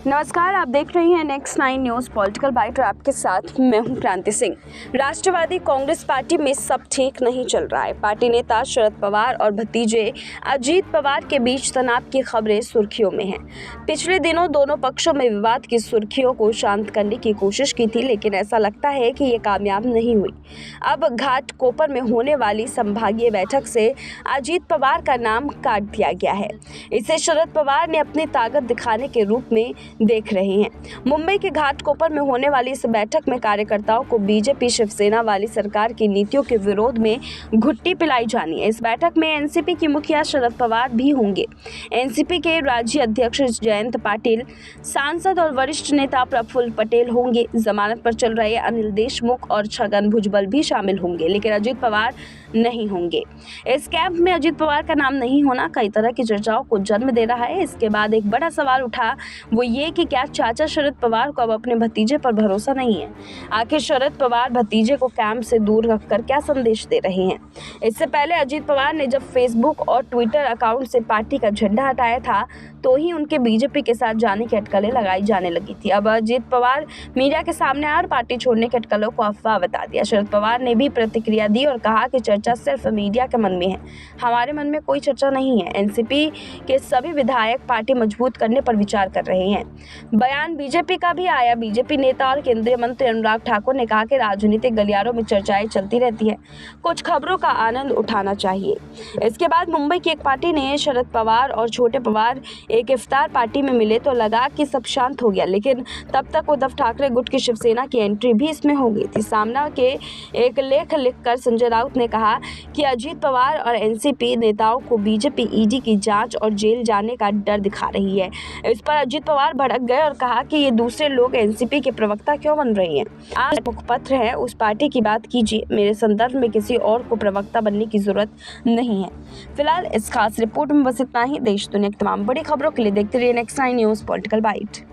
नमस्कार, आप देख रहे हैं नेक्स्ट 9 न्यूज़ पॉलिटिकल बाइट और आपके साथ मैं हूं क्रांति सिंह। राष्ट्रवादी कांग्रेस पार्टी में सब ठीक नहीं चल रहा है। पार्टी नेता शरद पवार और भतीजे अजीत पवार के बीच तनाव की खबरें सुर्खियों में हैं। पिछले दिनों दोनों पक्षों में विवाद की सुर्खियों को शांत करने की कोशिश की थी, लेकिन ऐसा लगता है कि ये कामयाब नहीं हुई। अब घाटकोपर में होने वाली संभागीय बैठक से अजीत पवार का नाम काट दिया गया है। इसे शरद पवार ने अपनी ताकत दिखाने के रूप में देख रहे हैं। मुंबई के घाटकोपर में होने वाली इस बैठक में कार्यकर्ताओं को बीजेपी शिवसेना वाली सरकार की नीतियों के विरोध में घुट्टी पिलाई जानी है। इस बैठक में एनसीपी की मुखिया शरद पवार भी होंगे। एनसीपी के राज्य अध्यक्ष जयंत पाटिल, सांसद और वरिष्ठ नेता प्रफुल्ल पटेल होंगे। जमानत पर चल रहे अनिल देशमुख और छगन भुजबल भी शामिल होंगे, लेकिन अजीत पवार नहीं होंगे। इस कैंप में अजीत पवार का नाम नहीं होना कई तरह की चर्चाओं को जन्म दे रहा है। इसके बाद एक बड़ा सवाल उठा, वो ये कि क्या चाचा शरद पवार को अब अपने भतीजे पर भरोसा नहीं है। आखिर शरद पवार भतीजे को कैंप से दूर रखकर क्या संदेश दे रहे हैं। इससे पहले अजीत पवार ने जब फेसबुक और ट्विटर अकाउंट से पार्टी का झंडा हटाया था, तो ही उनके बीजेपी के साथ जाने की अटकलें लगाई जाने लगी थी। अब अजीत पवार मीडिया के सामने आकर पार्टी छोड़ने की अटकलों को अफवाह बता दिया। शरद पवार ने भी प्रतिक्रिया दी और कहा कि चर्चा सिर्फ मीडिया के मन में है, हमारे मन में कोई चर्चा नहीं है। एनसीपी के सभी विधायक पार्टी मजबूत करने पर विचार कर रहे हैं। बयान बीजेपी का भी आया। बीजेपी नेता और केंद्रीय मंत्री अनुराग ठाकुर ने कहा कि राजनीतिक गलियारों में चर्चाएं चलती रहती है, कुछ खबरों का आनंद उठाना चाहिए। इसके बाद मुंबई की एक पार्टी ने शरद पवार और छोटे पवार एक इफ्तार पार्टी में मिले तो लगा कि सब शांत हो गया, लेकिन तब तक उद्धव ठाकरे गुट की शिवसेना की एंट्री भी इसमें हो गई थी। सामना के एक लेख लिखकर संजय राउत ने कहा कि अजीत पवार और एनसीपी नेताओं को बीजेपी ईडी की जांच और जेल जाने का डर दिखा रही है। इस पर अजीत पवार भड़क गए और कहा कि ये दूसरे लोग एनसीपी के प्रवक्ता क्यों बन रहे हैं। आज मुखपत्र है, उस पार्टी की बात कीजिए, मेरे संदर्भ में किसी और को प्रवक्ता बनने की जरूरत नहीं है। फिलहाल इस खास रिपोर्ट में बस इतना ही। देश दुनिया की तमाम बड़ी खबरों के लिए देखते रहिए नेक्स्ट 9 न्यूज़ पॉलिटिकल बाइट।